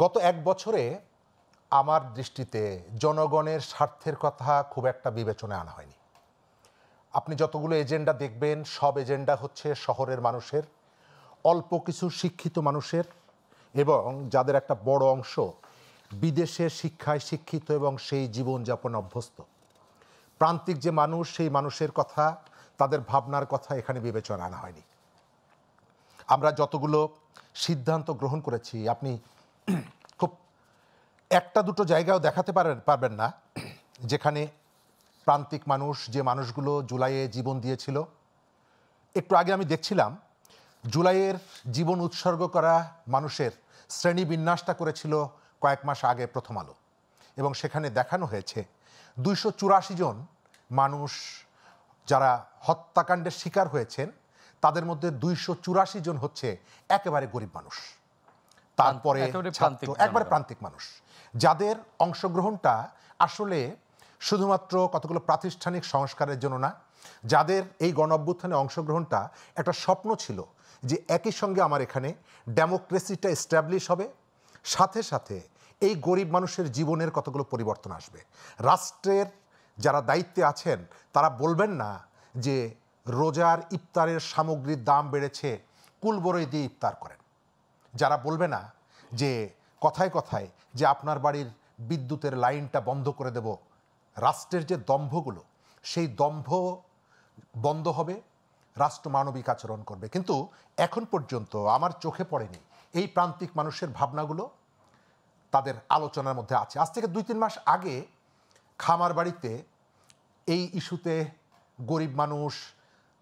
গত এক বছরে আমার দৃষ্টিতে জনগণের স্বার্থের কথা খুব একটা বিবেচনায় আনা হয়নি। আপনি যতগুলো এজেন্ডা দেখবেন সব এজেন্ডা হচ্ছে শহরের মানুষের, অল্প কিছু শিক্ষিত মানুষের এবং যাদের একটা বড় অংশ বিদেশের শিক্ষায় শিক্ষিত এবং সেই জীবনযাপন অভ্যস্ত। প্রান্তিক যে মানুষ, সেই মানুষের কথা, তাদের ভাবনার কথা এখানে বিবেচনা আনা হয়নি। আমরা যতগুলো সিদ্ধান্ত গ্রহণ করেছি, আপনি খুব একটা দুটো জায়গাও দেখাতে পারবেন না যেখানে প্রান্তিক মানুষ, যে মানুষগুলো জুলাইয়ে জীবন দিয়েছিল। একটু আগে আমি দেখছিলাম জুলাইয়ের জীবন উৎসর্গ করা মানুষের শ্রেণীবিন্যাসটা করেছিল কয়েক মাস আগে প্রথম আলো, এবং সেখানে দেখানো হয়েছে 284 জন মানুষ যারা হত্যাকাণ্ডের শিকার হয়েছেন, তাদের মধ্যে 284 জন হচ্ছে একেবারে গরিব মানুষ, তারপরে একবারে প্রান্তিক মানুষ, যাদের অংশগ্রহণটা আসলে শুধুমাত্র কতগুলো প্রাতিষ্ঠানিক সংস্কারের জন্য না, যাদের এই গণঅভ্যুত্থানে অংশগ্রহণটা একটা স্বপ্ন ছিল যে একই সঙ্গে আমার এখানে ডেমোক্রেসিটা এস্টাবলিশ হবে, সাথে সাথে এই গরিব মানুষের জীবনের কতগুলো পরিবর্তন আসবে। রাষ্ট্রের যারা দায়িত্বে আছেন তারা বলবেন না যে রোজার ইফতারের সামগ্রীর দাম বেড়েছে, কুলবরই দিয়ে ইফতার করেন। যারা বলবে না যে কথায় কথায় যে আপনার বাড়ির বিদ্যুতের লাইনটা বন্ধ করে দেব, রাষ্ট্রের যে দম্ভগুলো, সেই দম্ভ বন্ধ হবে, রাষ্ট্র মানবিক আচরণ করবে। কিন্তু এখন পর্যন্ত আমার চোখে পড়েনি এই প্রান্তিক মানুষের ভাবনাগুলো তাদের আলোচনার মধ্যে আছে। আজ থেকে 2-3 মাস আগে খামার বাড়িতে এই ইস্যুতে গরিব মানুষ,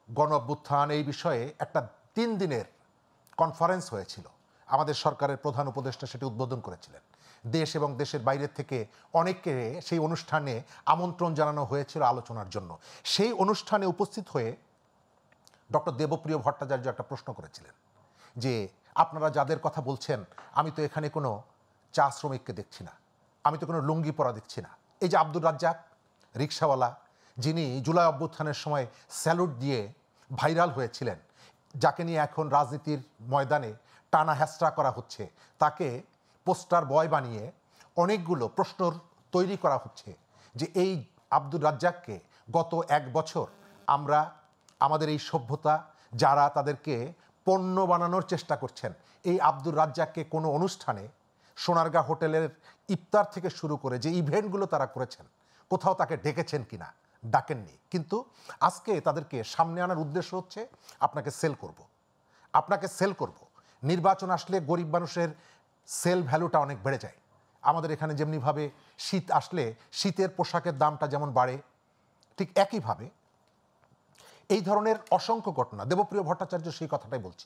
গণ অভ্যুত্থান, এই বিষয়ে একটা 3 দিনের কনফারেন্স হয়েছিল। আমাদের সরকারের প্রধান উপদেষ্টা সেটি উদ্বোধন করেছিলেন। দেশ এবং দেশের বাইরের থেকে অনেককে সেই অনুষ্ঠানে আমন্ত্রণ জানানো হয়েছিল আলোচনার জন্য। সেই অনুষ্ঠানে উপস্থিত হয়ে ডক্টর দেবপ্রিয় ভট্টাচার্য একটা প্রশ্ন করেছিলেন যে আপনারা যাদের কথা বলছেন, আমি তো এখানে কোনো চা শ্রমিককে দেখছি না, আমি তো কোনো লুঙ্গি পরা দেখছি না। এই যে আব্দুর রাজ্জাক রিকশাওয়ালা, যিনি জুলাই অভ্যুত্থানের সময় স্যালুট দিয়ে ভাইরাল হয়েছিলেন, যাকে নিয়ে এখন রাজনীতির ময়দানে টানা হ্যাস্টা করা হচ্ছে, তাকে পোস্টার বয় বানিয়ে অনেকগুলো প্রশ্ন তৈরি করা হচ্ছে যে এই আব্দুর রাজ্জাককে গত 1 বছর আমরা আমাদের এই সভ্যতা, যারা তাদেরকে পণ্য বানানোর চেষ্টা করছেন, এই আব্দুর রাজ্জাককে কোনো অনুষ্ঠানে সোনারগাঁ হোটেলের ইফতার থেকে শুরু করে যে ইভেন্টগুলো তারা করেছেন, কোথাও তাকে ডেকেছেন কিনা? ডাকেননি। কিন্তু আজকে তাদেরকে সামনে আনার উদ্দেশ্য হচ্ছে আপনাকে সেল করব, আপনাকে সেল করব। নির্বাচন আসলে গরিব মানুষের সেল ভ্যালুটা অনেক বেড়ে যায়। আমাদের এখানে যেমনিভাবে শীত আসলে শীতের পোশাকের দামটা যেমন বাড়ে, ঠিক একইভাবে এই ধরনের অসংখ্য ঘটনা। দেবপ্রিয় ভট্টাচার্য সেই কথাটাই বলছি।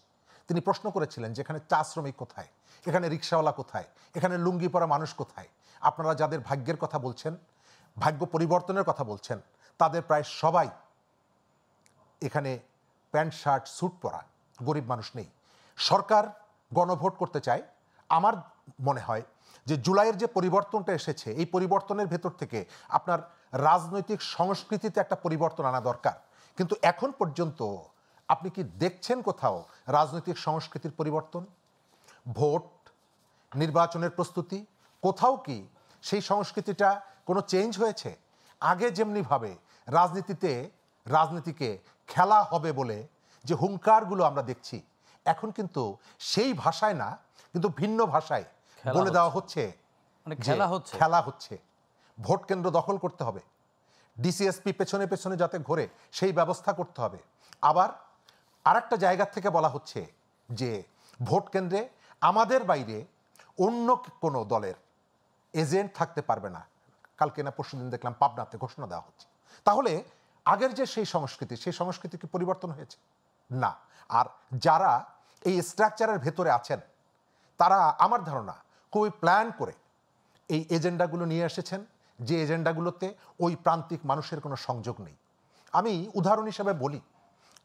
তিনি প্রশ্ন করেছিলেন যে এখানে চা শ্রমিক কোথায়, এখানে রিক্সাওয়ালা কোথায়, এখানে লুঙ্গি পরা মানুষ কোথায়? আপনারা যাদের ভাগ্যের কথা বলছেন, ভাগ্য পরিবর্তনের কথা বলছেন, তাদের প্রায় সবাই এখানে প্যান্ট শার্ট স্যুট পরা, গরিব মানুষ নেই। সরকার গণভোট করতে চায়। আমার মনে হয় যে জুলাইয়ের যে পরিবর্তনটা এসেছে, এই পরিবর্তনের ভেতর থেকে আপনার রাজনৈতিক সংস্কৃতিতে একটা পরিবর্তন আনা দরকার। কিন্তু এখন পর্যন্ত আপনি কি দেখছেন কোথাও রাজনৈতিক সংস্কৃতির পরিবর্তন? ভোট, নির্বাচনের প্রস্তুতি, কোথাও কি সেই সংস্কৃতিটা কোনো চেঞ্জ হয়েছে? আগে যেমনিভাবে রাজনীতিকে খেলা হবে বলে যে হুঙ্কারগুলো আমরা দেখছি, এখন কিন্তু সেই ভাষায় না, কিন্তু ভিন্ন ভাষায় বলে দেওয়া হচ্ছে খেলা হচ্ছে। ভোট কেন্দ্র দখল করতে হবে, ডিসিএসপি পেছনে পেছনে যাতে ঘোরে সেই ব্যবস্থা করতে হবে। আবার আরেকটা জায়গা থেকে বলা হচ্ছে যে ভোট কেন্দ্রে আমাদের বাইরে অন্য কোনো দলের এজেন্ট থাকতে পারবে না। কালকে না পরশুদিন দেখলাম পাবনাতে ঘোষণা দেওয়া হচ্ছে। তাহলে আগের যে সেই সংস্কৃতি কি পরিবর্তন হয়েছে? না। আর যারা এই স্ট্রাকচারের ভেতরে আছেন, তারা আমার ধারণা খুবই প্ল্যান করে এই এজেন্ডাগুলো নিয়ে এসেছেন, যে এজেন্ডাগুলোতে ওই প্রান্তিক মানুষের কোনো সংযোগ নেই। আমি উদাহরণ হিসাবে বলি,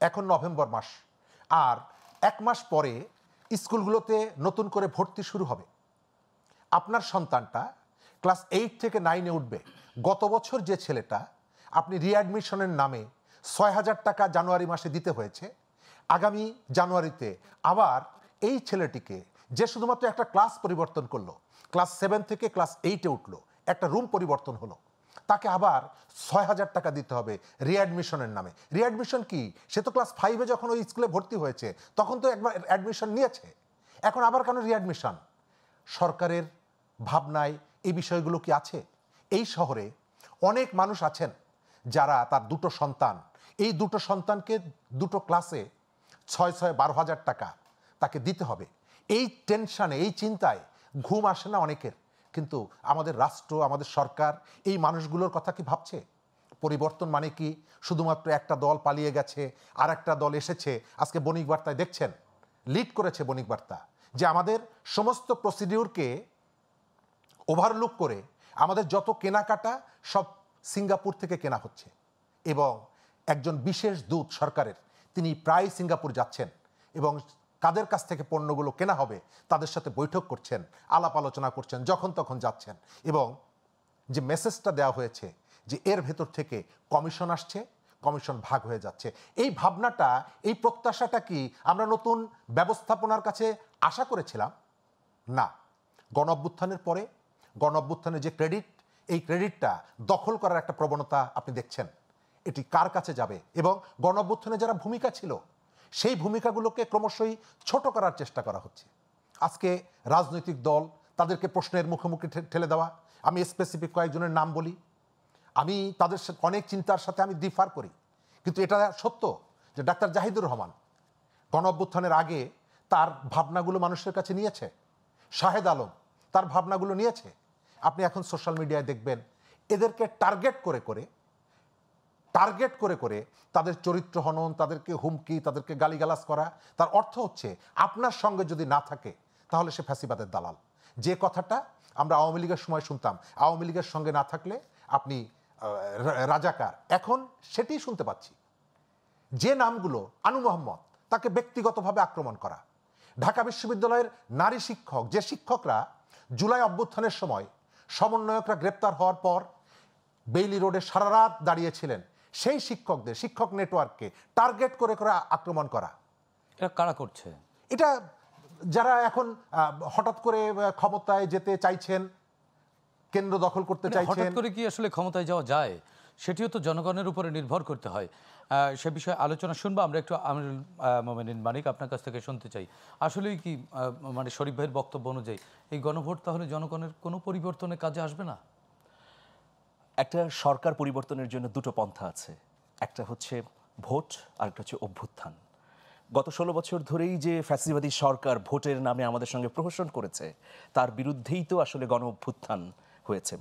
এখন নভেম্বর মাস, আর 1 মাস পরে স্কুলগুলোতে নতুন করে ভর্তি শুরু হবে। আপনার সন্তানটা ক্লাস 8 থেকে 9-এ উঠবে। গত বছর যে ছেলেটা আপনি রিঅ্যাডমিশনের নামে 6,000 টাকা জানুয়ারি মাসে দিতে হয়েছে, আগামী জানুয়ারিতে আবার এই ছেলেটিকে যে শুধুমাত্র একটা ক্লাস পরিবর্তন করলো, ক্লাস 7 থেকে ক্লাস 8-এ উঠলো, একটা রুম পরিবর্তন হলো, তাকে আবার 6,000 টাকা দিতে হবে রিঅ্যাডমিশনের নামে। রিঅ্যাডমিশন কি? সে তো ক্লাস 5-এ যখন ওই স্কুলে ভর্তি হয়েছে তখন তো একবার অ্যাডমিশন নিয়েছে, এখন আবার কেন রিঅ্যাডমিশন? সরকারের ভাবনায় এই বিষয়গুলো কি আছে? এই শহরে অনেক মানুষ আছেন যারা তার দুটো সন্তান, এই দুটো সন্তানকে দুটো ক্লাসে 6,000-12,000 টাকা তাকে দিতে হবে। এই টেনশানে, এই চিন্তায় ঘুম আসে না অনেকের। কিন্তু আমাদের রাষ্ট্র, আমাদের সরকার এই মানুষগুলোর কথা কি ভাবছে? পরিবর্তন মানে কি শুধুমাত্র একটা দল পালিয়ে গেছে আর একটা দল এসেছে? আজকে বণিক বার্তায় দেখছেন, লিড করেছে বণিক বার্তা, যে আমাদের সমস্ত প্রসিডিউরকে ওভারলুক করে আমাদের যত কেনাকাটা সব সিঙ্গাপুর থেকে কেনা হচ্ছে, এবং একজন বিশেষ দূত সরকারের তিনি প্রায় সিঙ্গাপুর যাচ্ছেন এবং কাদের কাছ থেকে পণ্যগুলো কেনা হবে তাদের সাথে বৈঠক করছেন, আলাপ আলোচনা করছেন, যখন তখন যাচ্ছেন। এবং যে মেসেজটা দেওয়া হয়েছে যে এর ভেতর থেকে কমিশন আসছে, কমিশন ভাগ হয়ে যাচ্ছে, এই ভাবনাটা, এই প্রত্যাশাটা কি আমরা নতুন ব্যবস্থাপনার কাছে আশা করেছিলাম? না। গণ অভ্যুত্থানের পরে গণ অভ্যুত্থানের যে ক্রেডিট, এই ক্রেডিটটা দখল করার একটা প্রবণতা আপনি দেখছেন। এটি কার কাছে যাবে? এবং গণ অভ্যুত্থানে যারা ভূমিকা ছিল সেই ভূমিকাগুলোকে ক্রমশই ছোট করার চেষ্টা করা হচ্ছে। আজকে রাজনৈতিক দল তাদেরকে প্রশ্নের মুখোমুখি ঠেলে দেওয়া। আমি স্পেসিফিক কয়েকজনের নাম বলি, আমি তাদের সাথে অনেক চিন্তার সাথে আমি ডিফার করি, কিন্তু এটা সত্য যে ডাক্তার জাহিদুর রহমান গণ অভ্যুত্থানের আগে তার ভাবনাগুলো মানুষের কাছে নিয়েছে, শাহেদ আলম তার ভাবনাগুলো নিয়েছে। আপনি এখন সোশ্যাল মিডিয়ায় দেখবেন এদেরকে টার্গেট করে করে তাদের চরিত্র হনন, তাদেরকে হুমকি, তাদেরকে গালিগালাজ করা। তার অর্থ হচ্ছে আপনার সঙ্গে যদি না থাকে তাহলে সে ফ্যাসিবাদের দালাল। যে কথাটা আমরা আওয়ামী লীগের সময় শুনতাম, আওয়ামী লীগের সঙ্গে না থাকলে আপনি রাজাকার, এখন সেটাই শুনতে পাচ্ছি। যে নামগুলো, আনু মোহাম্মদ, তাকে ব্যক্তিগতভাবে আক্রমণ করা। ঢাকা বিশ্ববিদ্যালয়ের নারী শিক্ষক, যে শিক্ষকরা জুলাই অভ্যুত্থানের সময় সমন্বয়করা গ্রেপ্তার হওয়ার পর বেইলি রোডে সারা রাত দাঁড়িয়েছিলেন, সেই শিক্ষকদের, শিক্ষক নেটওয়ার্ককে টার্গেট করে করে আক্রমণ করা। এটা কারা করছে? এটা যারা এখন হঠাৎ করে ক্ষমতায় যেতে চাইছেন, কেন্দ্র দখল করতে চাইছেন। হঠাৎ করে কি আসলে ক্ষমতায় যাওয়া যায়? সেটিও তো জনগণের উপরে নির্ভর করতে হয়। সে বিষয়ে আলোচনা শুনবো আমরা একটু। আমিরুল মোমিনিন মানিক, আপনার কাছ থেকে শুনতে চাই, আসলেই কি মানে শরীফ ভাইয়ের বক্তব্য অনুযায়ী এই গণভোট তাহলে জনগণের কোনো পরিবর্তনের কাজে আসবে না? একটা সরকার পরিবর্তনের জন্য দুটো পন্থা আছে, একটা হচ্ছে ভোট আর একটা হচ্ছে অভ্যুত্থান। গত 16 বছর ধরেই যে ফ্যাসিবাদী সরকার ভোটের নামে আমাদের সঙ্গে প্রহসন করেছে, তার বিরুদ্ধেই তো আসলে গণ অভ্যুত্থান হয়েছে।